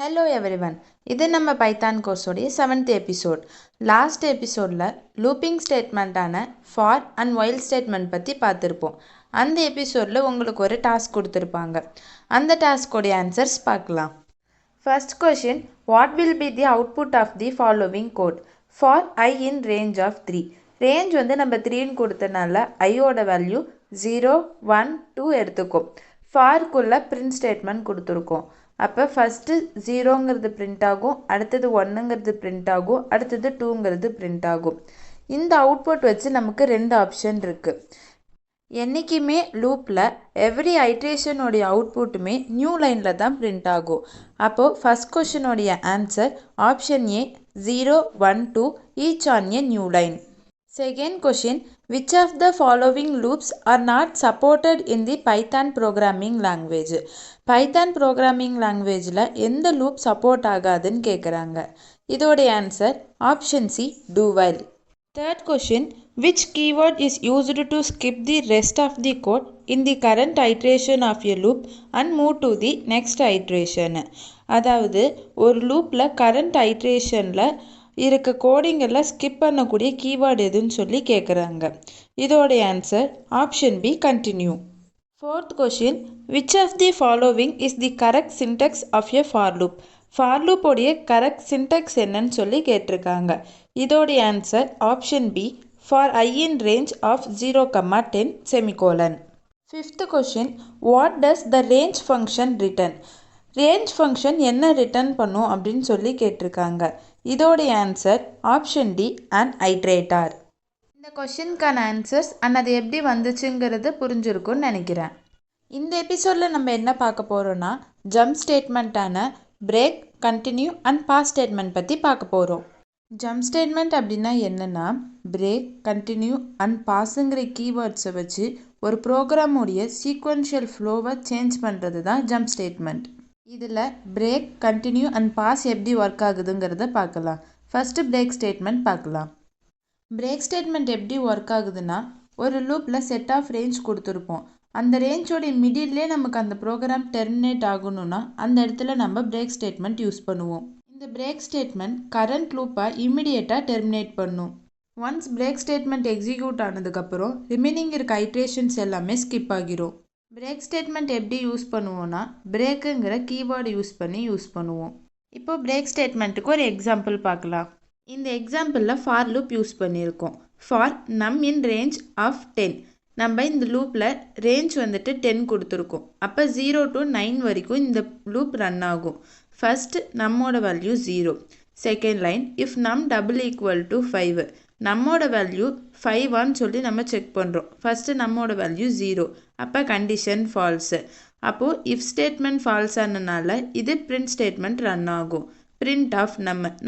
Hello everyone, இது நம்ம Python கோர்ஸோடைய 7th எபிசோட். லாஸ்ட் எபிசோடில் லூப்பிங் ஸ்டேட்மெண்ட்டான ஃபார் அண்ட் ஒயில் ஸ்டேட்மெண்ட் பற்றி பார்த்துருப்போம். அந்த எபிசோடில் உங்களுக்கு ஒரு டாஸ்க் கொடுத்துருப்பாங்க. அந்த டாஸ்கோடைய ஆன்சர்ஸ் பார்க்கலாம். First question, what will be the output of the following code for i in range of 3. Range நம்ம 3ன்னு கொடுத்தனால ஐயோட வேல்யூ 0, 1, 2 எடுத்துக்கும். ஃபார்க்குள்ளே பிரிண்ட் ஸ்டேட்மெண்ட் கொடுத்துருக்கோம். அப்போ ஃபஸ்ட்டு 0ங்கிறது பிரிண்ட் ஆகும், அடுத்தது 1ங்கிறது பிரிண்ட் ஆகும், அடுத்தது 2ங்கிறது பிரிண்ட் ஆகும். இந்த அவுட்புட் வச்சு நமக்கு 2 ஆப்ஷன் இருக்குது. என்றைக்குமே லூப்பில் எவ்ரி ஐட்ரேஷனோடைய அவுட்புட்டுமே நியூ லைனில் தான் பிரிண்ட் ஆகும். அப்போது ஃபஸ்ட் கொஷினோடைய answer option A 0, 1, 2 each on a new line. Second question, which of the following loops are not supported in the Python programming language? Python programming languageல எந்த loop support ஆகாதுன்னு கேட்குறாங்க. இதோடைய answer option C do while. Third question, which keyword is used to skip the rest of the code in the current iteration of a loop and move to the next iteration? அதாவது ஒரு லூப்பில் current ஐட்ரேஷனில் இருக்க coding எல்லாம் skip பண்ணக்கூடிய keyword எதுன்னு சொல்லி கேட்குறாங்க. இதோடைய answer option B continue. Fourth question, which of the following is the correct syntax of a for loop? For லூப்போடைய கரெக்ட் சின்டெக்ஸ் என்னன்னு சொல்லி கேட்டிருக்காங்க. இதோடைய answer option B for i in range of 0, 10 semicolon. Fifth question, what does the range function return? Range function என்ன return பண்ணும் அப்படின்னு சொல்லி கேட்டிருக்காங்க. இதோடைய answer option D and iterator. இந்த கொஷினுக்கான ஆன்சர்ஸ் அது எப்படி வந்துச்சுங்கிறது புரிஞ்சிருக்கும்னு நினைக்கிறேன். இந்த எபிசோடில் நம்ம என்ன பார்க்க போகிறோன்னா ஜம்ப் ஸ்டேட்மெண்ட்டான break, continue and pass statement பற்றி பார்க்க போகிறோம். ஜம்ப் ஸ்டேட்மெண்ட் அப்படின்னா என்னென்னா பிரேக், கண்டினியூ அண்ட் பாஸுங்கிற கீவேர்ட்ஸை வச்சு ஒரு ப்ரோக்ராமுடைய சீக்வென்ஷியல் ஃப்ளோவை சேஞ்ச் பண்ணுறது தான் ஜம்ப் ஸ்டேட்மெண்ட். இதில் பிரேக், கண்டினியூ அண்ட் பாஸ் எப்படி ஒர்க் ஆகுதுங்கிறத பார்க்கலாம். ஃபஸ்ட்டு பிரேக் ஸ்டேட்மெண்ட் பார்க்கலாம். பிரேக் ஸ்டேட்மெண்ட் எப்படி ஒர்க் ஆகுதுன்னா ஒரு லூப்பில் செட் ஆஃப் ரேஞ்ச் கொடுத்துருப்போம். அந்த ரேஞ்சோடைய மிடில்லே நமக்கு அந்த ப்ரோக்ராம் டெர்மினேட் ஆகணும்னா அந்த இடத்துல நம்ம பிரேக் ஸ்டேட்மெண்ட் யூஸ் பண்ணுவோம். இந்த பிரேக் ஸ்டேட்மெண்ட் கரண்ட் லூப்பை இமிடியேட்டாக டெர்மினேட் பண்ணும். ஒன்ஸ் பிரேக் ஸ்டேட்மெண்ட் எக்ஸிக்யூட் ஆனதுக்கப்புறம் ரிமைனிங் இருக்க ஐட்ரேஷன்ஸ் எல்லாமே ஸ்கிப் ஆகிரும். பிரேக் ஸ்டேட்மெண்ட் எப்படி யூஸ் பண்ணுவோன்னா பிரேக்குங்கிற கீவேர்டு யூஸ் பண்ணுவோம். இப்போ பிரேக் ஸ்டேட்மெண்ட்டுக்கு ஒரு எக்ஸாம்பிள் பார்க்கலாம். இந்த எக்ஸாம்பிளில் ஃபார் லூப் யூஸ் பண்ணியிருக்கோம். For num in range of 10. நம்ம இந்த லூப்பில் ரேஞ்ச் 10 கொடுத்துருக்கோம். அப்போ 0 to 9 வரைக்கும் இந்த லூப் ரன் ஆகும். ஃபஸ்ட்டு நம்மோட வேல்யூ 0. செகண்ட் லைன், இஃப் நம் டபுள் ஈக்குவல் டு 5. நம்மோட வேல்யூ 5 சொல்லி நம்ம செக் பண்ணுறோம். ஃபஸ்ட்டு நம்மோட வேல்யூ 0. அப்போ கண்டிஷன் ஃபால்ஸு. அப்போது இஃப் ஸ்டேட்மெண்ட் ஃபால்ஸ் ஆனதுனால இது பிரிண்ட் ஸ்டேட்மெண்ட் ரன் ஆகும். பிரிண்ட் ஆஃப்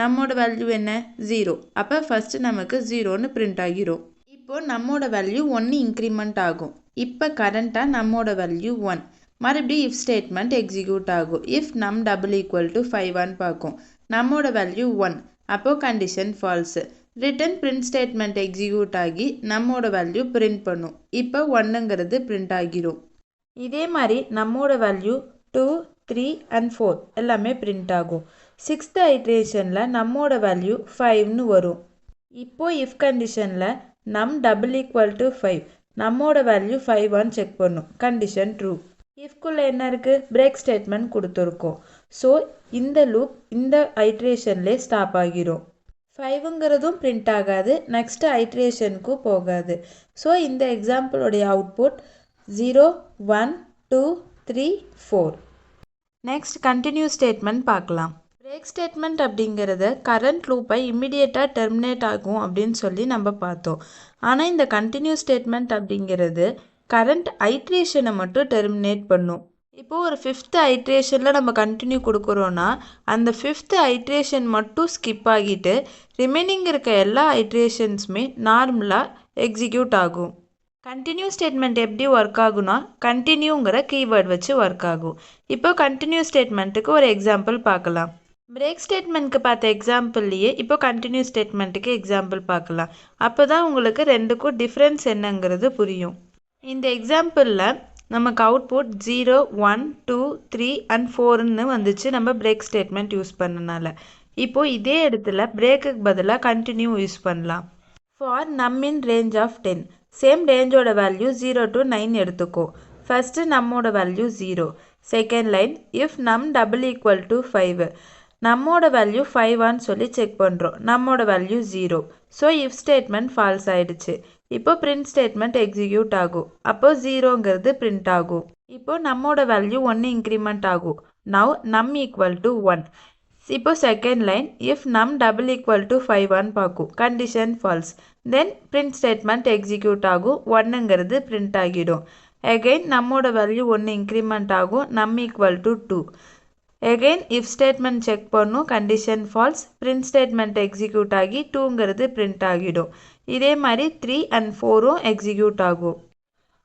நம்மோட வேல்யூ என்ன 0. அப்போ ஃபஸ்ட்டு நமக்கு 0ன்னு பிரிண்ட் ஆகிரும். இப்போது நம்மோட வேல்யூ 1 இன்க்ரிமெண்ட் ஆகும். இப்போ கரண்ட்டாக நம்மோட வேல்யூ 1. மறுபடியும் இஃப் ஸ்டேட்மெண்ட் எக்ஸிக்யூட் ஆகும். இஃப் நம் டபுள் ஈக்குவல் டு 5 பார்க்கும். நம்மோட வேல்யூ 1. அப்போது condition false. Return print statement execute ஆகி நம்மோட வேல்யூ பிரிண்ட் பண்ணும். இப்போ 1ங்கிறது பிரிண்ட் ஆகிரும். இதே மாதிரி நம்மோட வேல்யூ 2, 3 and 4 எல்லாமே பிரிண்ட் ஆகும். 6th ஐட்ரேஷனில் நம்மோட வேல்யூ 5ன்னு வரும். இப்போது இஃப் கண்டிஷனில் நம் டபுள் ஈக்குவல் டு 5. நம்மோட வேல்யூ 5 செக் பண்ணும். Condition true. இஃப்குள்ளே என்ன இருக்குது? பிரேக் ஸ்டேட்மெண்ட் கொடுத்துருக்கோம். ஸோ இந்த லூப் இந்த ஐட்ரேஷன்லே ஸ்டாப் ஆகிரும். 5ங்கிறதும் பிரிண்ட் ஆகாது, நெக்ஸ்ட் ஐட்ரேஷனுக்கும் போகாது. ஸோ இந்த எக்ஸாம்பிளோடைய அவுட்புட் 0, 1, 2, 3, 4. நெக்ஸ்ட் கண்டினியூ ஸ்டேட்மெண்ட் பார்க்கலாம். பிரேக் ஸ்டேட்மெண்ட் அப்படிங்கிறத கரண்ட் லூப்பை இம்மிடியேட்டாக டெர்மினேட் ஆகும் அப்படின்னு சொல்லி நம்ம பார்த்தோம். ஆனால் இந்த கண்டினியூ ஸ்டேட்மெண்ட் அப்படிங்கிறது கரண்ட் ஐட்ரேஷனை மட்டும் டெர்மினேட் பண்ணும். இப்போது ஒரு 5th ஐட்ரேஷனில் நம்ம கண்டினியூ கொடுக்குறோன்னா அந்த 5th ஐட்ரேஷன் மட்டும் ஸ்கிப் ஆகிட்டு ரிமைனிங் இருக்க எல்லா ஐட்ரேஷன்ஸுமே நார்மலாக எக்ஸிக்யூட் ஆகும். கண்டினியூ ஸ்டேட்மெண்ட் எப்படி ஒர்க் ஆகும்னா கண்டினியூங்கிற கீவேர்ட் வச்சு ஒர்க் ஆகும். இப்போ கண்டினியூ ஸ்டேட்மெண்ட்டுக்கு ஒரு எக்ஸாம்பிள் பார்க்கலாம். பிரேக் ஸ்டேட்மெண்ட்க்கு பார்த்த எக்ஸாம்பிள்லேயே இப்போ கண்டினியூ ஸ்டேட்மெண்ட்டுக்கு எக்ஸாம்பிள் பார்க்கலாம். அப்போ தான் உங்களுக்கு ரெண்டுக்கும் டிஃப்ரென்ஸ் என்னங்கிறது புரியும். இந்த எக்ஸாம்பிளில் நமக்கு அவுட்புட் 0 1 2 3 அண்ட் 4ன்னு வந்துச்சு நம்ம பிரேக் ஸ்டேட்மெண்ட் யூஸ் பண்ணனால. இப்போ இதே இடத்துல பிரேக்குக்கு பதிலாக கண்டினியூ யூஸ் பண்ணலாம். For num in range of 10 same ரேஞ்சோட வேல்யூ 0 to 9 எடுத்துக்கோ. ஃபஸ்ட்டு நம்மோட வேல்யூ 0. செகண்ட் லைன் இஃப் நம் டபுள் ஈக்குவல் டு 5 நம்மோட வேல்யூ 5ஆன்னு சொல்லி செக் பண்ணுறோம். நம்மோட value 0. So if statement false ஆயிடுச்சு. இப்போ பிரிண்ட் ஸ்டேட்மெண்ட் எக்ஸிக்யூட் ஆகும். அப்போ 0ங்கிறது பிரிண்ட் ஆகும். இப்போ நம்மோட வேல்யூ 1 இன்க்ரிமெண்ட் ஆகும். Now num equal to 1. இப்போ செகண்ட் லைன் இஃப் நம் டபுள் ஈக்குவல் டு 5ஆன்னு பார்க்கும். Condition false. Then print statement execute ஆகும். 1ங்கிறது பிரிண்ட் ஆகிடும். அகெயின் நம்மோட வேல்யூ 1 இன்க்ரிமெண்ட் ஆகும். Num equal to 2. Again if statement check பண்ணும். Condition false. Print statement execute ஆகி 2ங்கிறது பிரிண்ட் ஆகிடும். இதே மாதிரி 3 and 4ம் எக்ஸிக்யூட் ஆகும்.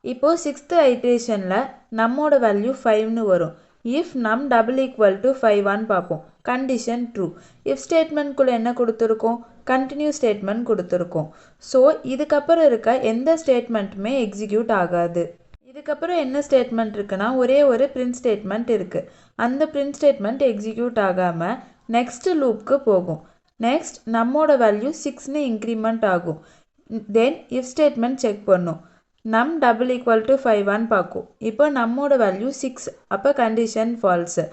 இப்போது 6th ஐட்ரேஷனில் நம்மோட வேல்யூ 5ன்னு வரும். இஃப் நம் டபுள் ஈக்குவல் டு 5ஆன்னு பார்ப்போம். Condition true. இஃப் ஸ்டேட்மெண்ட்குள்ளே என்ன கொடுத்துருக்கோம்? கண்டினியூ ஸ்டேட்மெண்ட் கொடுத்துருக்கோம். ஸோ இதுக்கப்புறம் இருக்க எந்த ஸ்டேட்மெண்ட்டுமே எக்ஸிக்யூட் ஆகாது. இதுக்கப்புறம் என்ன ஸ்டேட்மெண்ட் இருக்குன்னா ஒரே ஒரு பிரிண்ட் ஸ்டேட்மெண்ட் இருக்குது. அந்த பிரிண்ட் ஸ்டேட்மெண்ட் எக்ஸிக்யூட் ஆகாமல் நெக்ஸ்ட் லூப்க்கு போகும். நெக்ஸ்ட் நம்மோட வேல்யூ 6ன்னு இன்க்ரிமெண்ட் ஆகும். தென் இஃப் ஸ்டேட்மெண்ட் செக் பண்ணும். நம் டபுள் ஈக்குவல் டு 5ஆன்னு பார்க்கும். இப்போ நம்மோட வேல்யூ 6. அப்போ condition falls.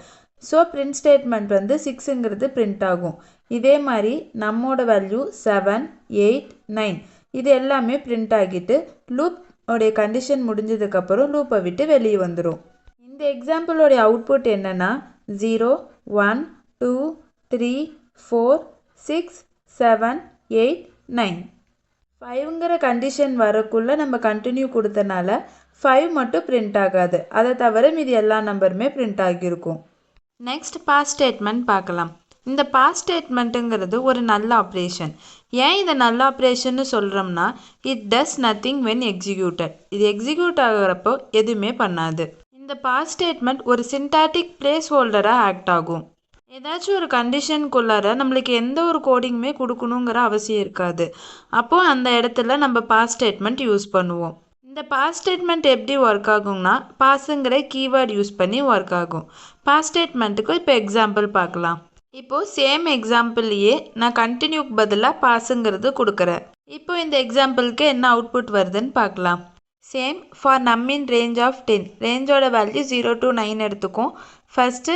So print statement வந்து 6ங்கிறது பிரிண்ட் ஆகும். இதே மாதிரி நம்மோட வேல்யூ 7 8 9 இது எல்லாமே பிரிண்ட் ஆகிட்டு லூப் உடைய கண்டிஷன் முடிஞ்சதுக்கப்புறம் லூப்பை விட்டு வெளியே வந்துடும். இந்த எக்ஸாம்பிளோடைய அவுட்புட் என்னென்னா 0 1 2 3 4 6 7 8 9. 5ங்கிற கண்டிஷன் வரக்குள்ளே நம்ம கண்டினியூ கொடுத்தனால 5 மட்டும் பிரிண்ட் ஆகாது. அதை தவிர மீதி எல்லா நம்பருமே பிரிண்ட் ஆகியிருக்கும். நெக்ஸ்ட் பாஸ் ஸ்டேட்மெண்ட் பார்க்கலாம். இந்த பாஸ் ஸ்டேட்மெண்ட்டுங்கிறது ஒரு நல்ல ஆப்ரேஷன். ஏன் இதை நல்ல ஆப்ரேஷன்னு சொல்கிறோம்னா it does nothing when executed. இது எக்ஸிக்யூட் ஆகிறப்போ எதுவுமே பண்ணாது. இந்த பாஸ் ஸ்டேட்மெண்ட் ஒரு சின்டாட்டிக் பிளேஸ் ஹோல்டராக ஆக்ட் ஆகும். ஏதாச்சும் ஒரு கண்டிஷனுக்குள்ளார நம்மளுக்கு எந்த ஒரு கோடிங்குமே கொடுக்கணுங்கிற அவசியம் இருக்காது. அப்போது அந்த இடத்துல நம்ம பாஸ் ஸ்டேட்மெண்ட் யூஸ் பண்ணுவோம். இந்த பாஸ் ஸ்டேட்மெண்ட் எப்படி ஒர்க் ஆகும்னா பாஸுங்கிற கீவேர்ட் யூஸ் பண்ணி ஒர்க் ஆகும். பாஸ் ஸ்டேட்மெண்ட்டுக்கு இப்போ எக்ஸாம்பிள் பார்க்கலாம். இப்போது சேம் எக்ஸாம்பிள்லையே நான் கண்டினியூக்கு பதிலாக பாஸுங்கிறது கொடுக்குறேன். இப்போ இந்த எக்ஸாம்பிளுக்கு என்ன அவுட்புட் வருதுன்னு பார்க்கலாம். Same for num in range of 10 ரேஞ்சோட வேல்யூ 0 to 9 எடுத்துக்கும். ஃபஸ்ட்டு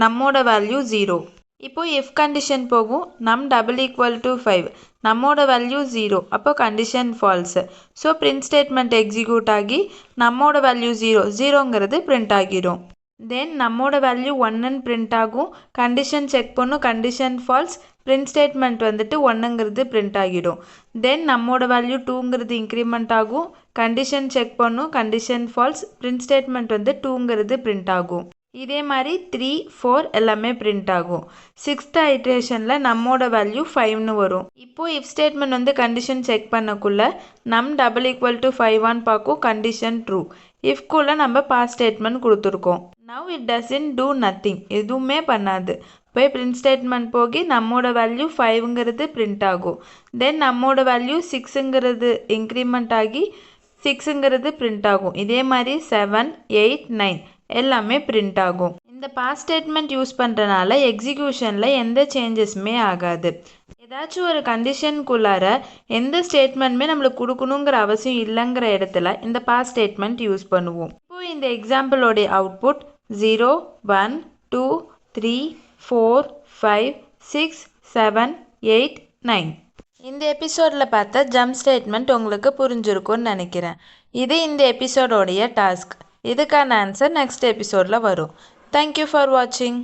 நம்மோட வேல்யூ 0. இப்போது இஃப் கண்டிஷன் போகும். நம் டபுள் ஈக்குவல் டு 5 நம்மோட வேல்யூ 0. அப்போ condition falls. So print statement execute ஆகி நம்மோட வேல்யூ 0ங்கிறது பிரிண்ட் ஆகிடும். தென் நம்மோட வேல்யூ 1ன்னு பிரிண்ட் ஆகும். கண்டிஷன் செக் பண்ணும். Condition false. பிரிண்ட் ஸ்டேட்மெண்ட் வந்துட்டு 1ங்கிறது பிரிண்ட் ஆகிடும். தென் நம்மோட வேல்யூ 2ங்கிறது இன்க்ரிமெண்ட் ஆகும். கண்டிஷன் செக் பண்ணும். Condition false. பிரிண்ட் ஸ்டேட்மெண்ட் வந்து 2ங்கிறது பிரிண்ட் ஆகும். இதே மாதிரி 3 4 எல்லாமே பிரிண்ட் ஆகும். 6th ஐட்ரேஷனில் நம்மோட வேல்யூ 5ன்னு வரும். இப்போது இஃப் ஸ்டேட்மெண்ட் வந்து கண்டிஷன் செக் பண்ணக்குள்ள நம் டபுள் ஈக்குவல் டு 5ஆன்னு பார்க்கும். Condition true. இஃப்குள்ளே நம்ம பாஸ் ஸ்டேட்மெண்ட் கொடுத்துருக்கோம். Now it doesn't do nothing. எதுவுமே பண்ணாது. போய் பிரிண்ட் ஸ்டேட்மெண்ட் போகி நம்மோட வேல்யூ 5ங்கிறது பிரிண்ட் ஆகும். தென் நம்மோட வேல்யூ 6ங்கிறது இன்க்ரிமெண்ட் ஆகி 6ங்கிறது பிரிண்ட் ஆகும். இதே மாதிரி 7 8 9 எல்லாமே பிரிண்ட் ஆகும். இந்த பாஸ் ஸ்டேட்மெண்ட் யூஸ் பண்ணுறனால எக்ஸிக்யூஷனில் எந்த சேஞ்சஸுமே ஆகாது. ஏதாச்சும் ஒரு கண்டிஷனுக்குள்ளார எந்த ஸ்டேட்மெண்ட்டுமே நம்மளுக்கு கொடுக்கணுங்கிற அவசியம் இல்லைங்கிற இடத்துல இந்த பாஸ் ஸ்டேட்மெண்ட் யூஸ் பண்ணுவோம். இப்போது இந்த எக்ஸாம்பிளோடைய அவுட்புட் 0 1 2 3 4 5 6 7 8 9. இந்த எபிசோடில் பார்த்த ஜம்ப் ஸ்டேட்மெண்ட் உங்களுக்கு புரிஞ்சிருக்கும்னு நினைக்கிறேன். இது இந்த எபிசோடோடைய டாஸ்க். இதுக்கான ஆன்சர் நெக்ஸ்ட் எபிசோடில் வரும். தேங்க்யூ ஃபார் வாட்சிங்.